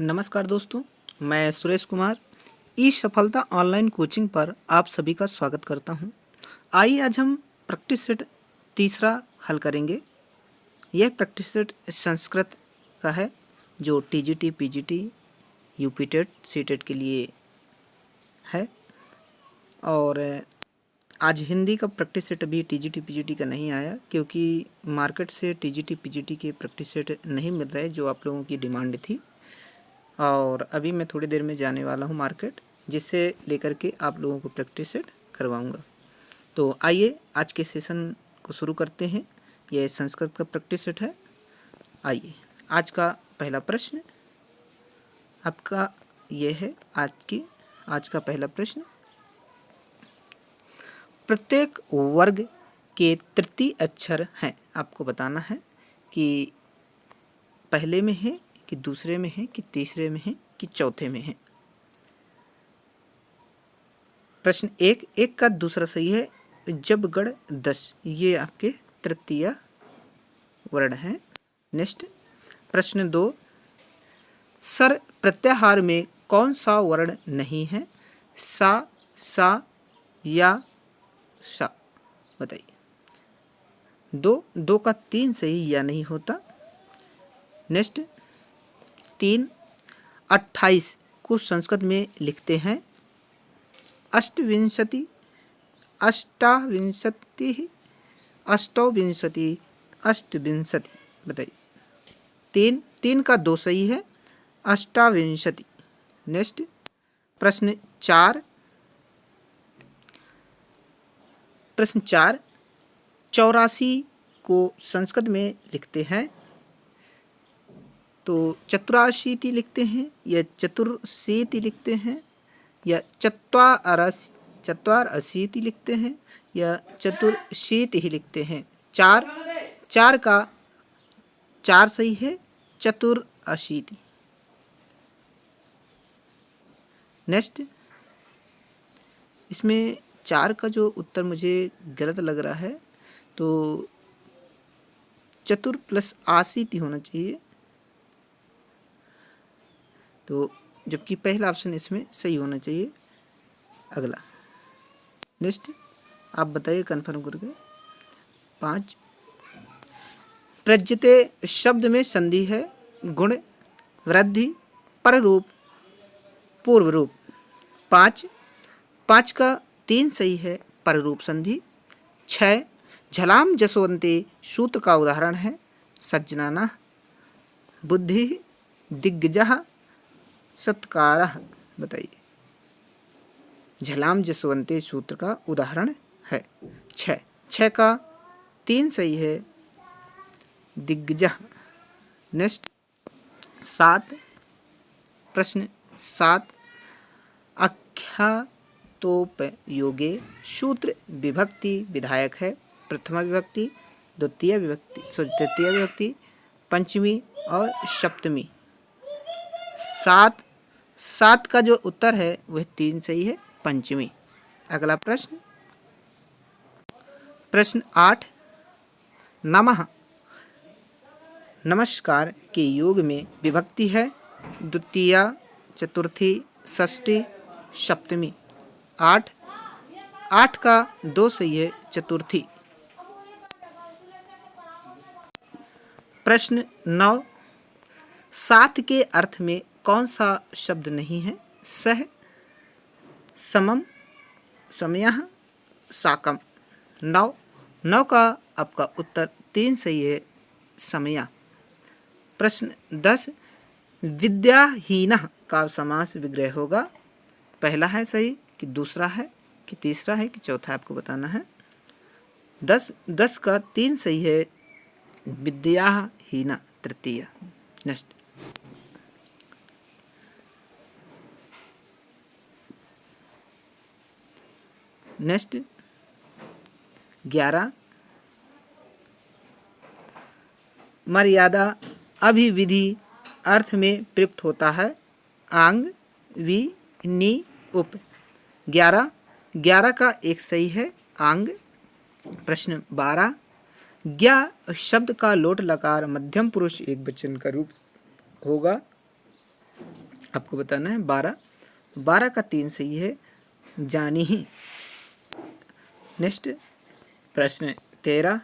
नमस्कार दोस्तों, मैं सुरेश कुमार ई सफलता ऑनलाइन कोचिंग पर आप सभी का स्वागत करता हूं। आइए आज हम प्रैक्टिस सेट तीसरा हल करेंगे। यह प्रैक्टिस सेट संस्कृत का है जो TGT, PGT, UP TET, CTET के लिए है। और आज हिंदी का प्रैक्टिस सेट अभी टीजीटी, पीजीटी का नहीं आया क्योंकि मार्केट से टीजीटी, पीजीटी के प्रैक्टिस सेट नहीं मिल रहे जो आप लोगों की डिमांड थी। और अभी मैं थोड़ी देर में जाने वाला हूँ मार्केट, जिससे लेकर के आप लोगों को प्रैक्टिस सेट करवाऊँगा। तो आइए आज के सेशन को शुरू करते हैं। यह संस्कृत का प्रैक्टिस सेट है। आइए आज का पहला प्रश्न आपका ये है। आज का पहला प्रश्न, प्रत्येक वर्ग के तृतीय अक्षर हैं। आपको बताना है कि पहले में है कि दूसरे में है कि तीसरे में है कि चौथे में है। प्रश्न एक का दूसरा सही है। जब गढ़ 10, ये आपके तृतीय वर्ण हैं। नेक्स्ट प्रश्न 2, सर प्रत्याहार में कौन सा वर्ण नहीं है? सा, सा या सा? बताइए। दो का 3 सही या नहीं होता। नेक्स्ट 3, 28 को संस्कृत में लिखते हैं अष्टविंशति, अष्टाविंशति, अष्टविंशति, अष्टविंशति। बताइए। 3 का 2 सही है, अष्टाविंशति। नेक्स्ट प्रश्न 4, 84 को संस्कृत में लिखते हैं तो चतुराशीति लिखते हैं या चतुर्शीति लिखते हैं या चत्वारशीति लिखते हैं या चतुर्शीति ही लिखते हैं। 4 का 4 सही है, चतुर्शीति। नेक्स्ट इसमें 4 का जो उत्तर मुझे गलत लग रहा है तो चतुर प्लस आशीति होना चाहिए, तो जबकि पहला ऑप्शन इसमें सही होना चाहिए। अगला नेक्स्ट आप बताइए कंफर्म करके। 5, प्रज्यते शब्द में संधि है गुण, वृद्धि, पररूप, पूर्व रूप। 5 का 3 सही है, पररूप संधि। 6, झलाम जसवंते सूत्र का उदाहरण है सज्जनाना, बुद्धि, दिग्गजः, सत्कारः। बताइए। झलाम जसवंते सूत्र का उदाहरण है 6 का 3 सही है, दिग्गजः। नेक्स्ट 7, प्रश्न 7, आख्यातोपयोगे सूत्र विभक्ति विधायक है प्रथमा विभक्ति, द्वितीय विभक्ति, तृतीय विभक्ति, पंचमी और सप्तमी। 7 का जो उत्तर है वह 3 सही है, पंचमी। अगला प्रश्न 8, नमः नमस्कार के योग में विभक्ति है द्वितीय, चतुर्थी, षष्ठी, सप्तमी। 8 का 2 सही है, चतुर्थी। प्रश्न 9, 7 के अर्थ में कौन सा शब्द नहीं है? सह, समम, समयः, साकम। 9 का आपका उत्तर 3 सही है, समया। प्रश्न 10, विद्याहीनः का समास विग्रह होगा। पहला है सही कि दूसरा है कि तीसरा है कि चौथा, आपको बताना है। 10 का 3 सही है, विद्याहीना तृतीय। नेक्स्ट 11, मर्यादा अभिविधि अर्थ में प्रयुक्त होता है आंग, वि, नि, उप। 11 का 1 सही है, आंग। प्रश्न 12, ज्ञा शब्द का लोट लकार मध्यम पुरुष एक वचन का रूप होगा आपको बताना है 12। 12 का 3 सही है जानी ही। नेक्स्ट प्रश्न 13।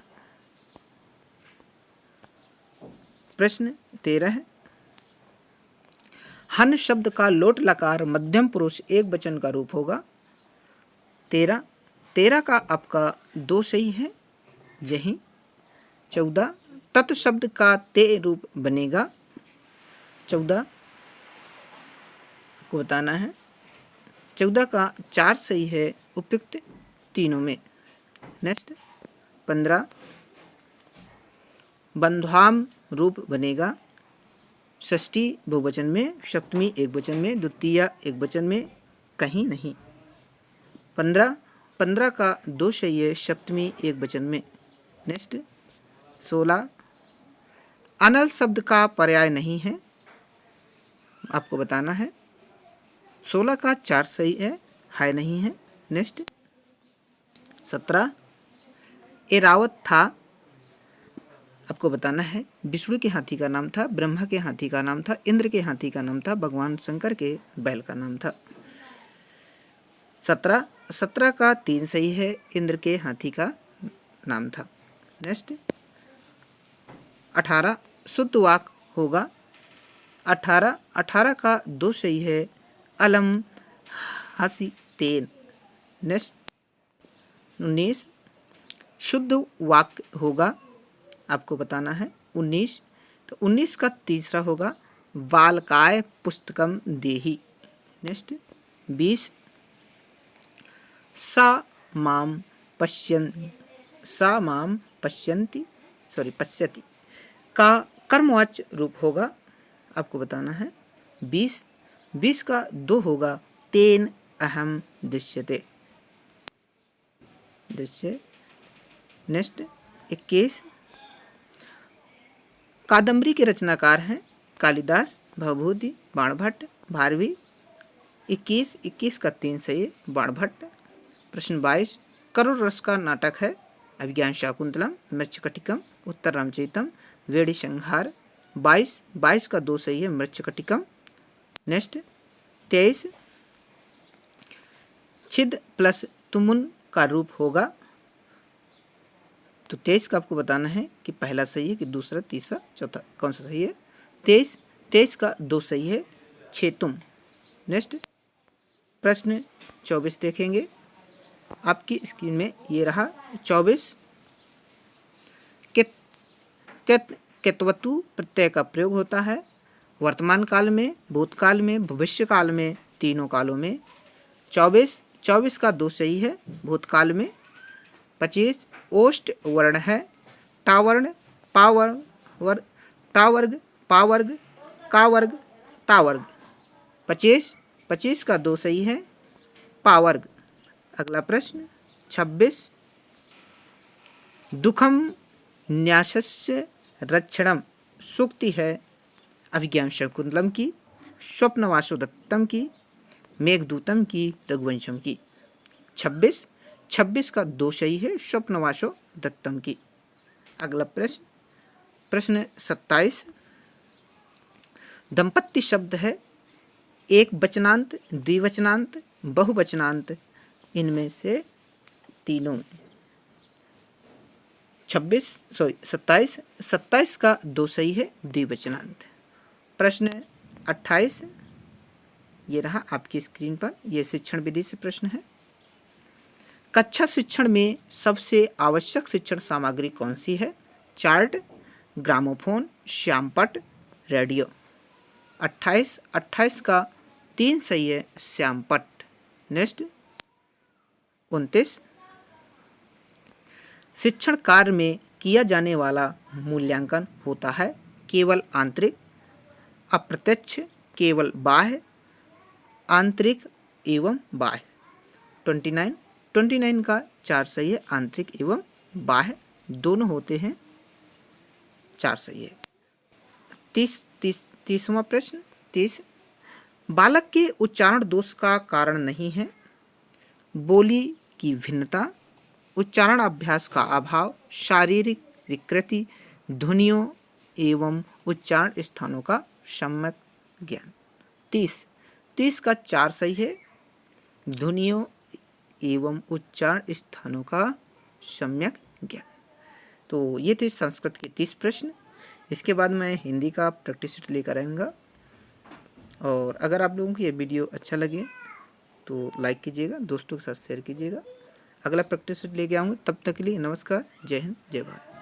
प्रश्न 13 है, हन शब्द का लोट लकार मध्यम पुरुष एक वचन का रूप होगा। 13। 13 का आपका 2 सही है यही। 14 तत् शब्द का ते रूप बनेगा। 14 आपको बताना है। 14 का 4 सही है उपयुक्त तीनों में। नेक्स्ट 15 बंध्वाम रूप बनेगा। षष्ठी बहुवचन में, सप्तमी एक वचन में, द्वितीय एक वचन में, कहीं नहीं। 15 का 2 सही है सप्तमी एक वचन में। नेक्स्ट 16 अनल शब्द का पर्याय नहीं है, आपको बताना है। 16 का 4 सही है नहीं है। नेक्स्ट 17 एरावत था, आपको बताना है विष्णु के हाथी का नाम था, ब्रह्मा के हाथी का नाम था, इंद्र के हाथी का नाम था, भगवान शंकर के बैल का नाम था। 17 का 3 सही है इंद्र के हाथी का नाम था। नेक्स्ट 18 शुद्ध वाक होगा। 18 का 2 सही है अलम हसी तेन। नेक्स्ट 19 शुद्ध वाक होगा, आपको बताना है 19। तो 19 का तीसरा होगा बालकाय पुस्तकम देही। नेक्स्ट 20 सा माम पश्यन्ति का कर्मवाच्य रूप होगा, आपको बताना है 20। 20 का 2 होगा तेन अहम दृश्यते दृश्य। नेक्स्ट 21 कादम्बरी के रचनाकार हैं कालिदास, भवभूति, बाणभट्ट, भारवी। 21 का 3 सही है बाणभट्ट। प्रश्न 22 करुण रस का नाटक है अभिज्ञान शाकुंतलम, मृच्छकटिकम, उत्तर रामचरितम, वेड़ी संहार। 22 का 2 सही है मृच्छकटिकम। नेक्स्ट 23 छिद प्लस तुमुन का रूप होगा। तो 23 का आपको बताना है कि पहला सही है कि दूसरा, तीसरा, चौथा, कौन सा सही है। 23 का 2 सही है छेतुम। नेक्स्ट प्रश्न 24 देखेंगे आपकी स्क्रीन में, ये रहा 24। केतवतु प्रत्यय का प्रयोग होता है वर्तमान काल में, भूतकाल में, भविष्य काल में, तीनों कालों में। 24 का 2 सही है भूतकाल में। 25 ओष्ट वर्ण है टावर्ण, टावर्ग, पावर्ग, कावर्ग, तावर्ग। 25 का 2 सही है पावर्ग। अगला प्रश्न 26 दुखम न्यासस्य रक्षणम सूक्ति है अभिज्ञान शाकुंतलम की, स्वप्नवासो दत्तम की, मेघदूतम की, रघुवंशम की। 26 का 2 सही है स्वप्नवासो दत्तम की। अगला प्रश्न 27 दंपत्ति शब्द है एक वचनांत, द्विवचनांत, बहुवचनांत, इनमें से तीनों में। 27 का 2 सही है द्विवचनांत। प्रश्न 28 ये रहा आपकी स्क्रीन पर, यह शिक्षण विधि से प्रश्न है। कक्षा शिक्षण में सबसे आवश्यक शिक्षण सामग्री कौन सी है? Chart, gramophone, श्यामपट, radio. 28 का 3 सही है श्यामपट। नेक्स्ट 29 शिक्षण कार्य में किया जाने वाला मूल्यांकन होता है केवल आंतरिक, अप्रत्यक्ष, केवल बाह्य, आंतरिक एवं बाह्य। 29 का 4 सही है आंतरिक एवं बाह्य दोनों होते हैं, 4 सही है। 30वां प्रश्न 30 बालक के उच्चारण दोष का कारण नहीं है बोली की भिन्नता, उच्चारण अभ्यास का अभाव, शारीरिक विकृति, ध्वनियों एवं उच्चारण स्थानों का सम्यक ज्ञान। 30। 30 का 4 सही है। ध्वनियों एवं उच्चारण स्थानों का सम्यक ज्ञान। तो ये थे संस्कृत के 30 प्रश्न। इसके बाद मैं हिंदी का प्रैक्टिस सेट लेकर आऊँगा। और अगर आप लोगों को ये वीडियो अच्छा लगे तो लाइक कीजिएगा, दोस्तों के साथ शेयर कीजिएगा। अगला प्रैक्टिस सेट लेके आऊँगा, तब तक के लिए नमस्कार, जय हिंद, जय भारत।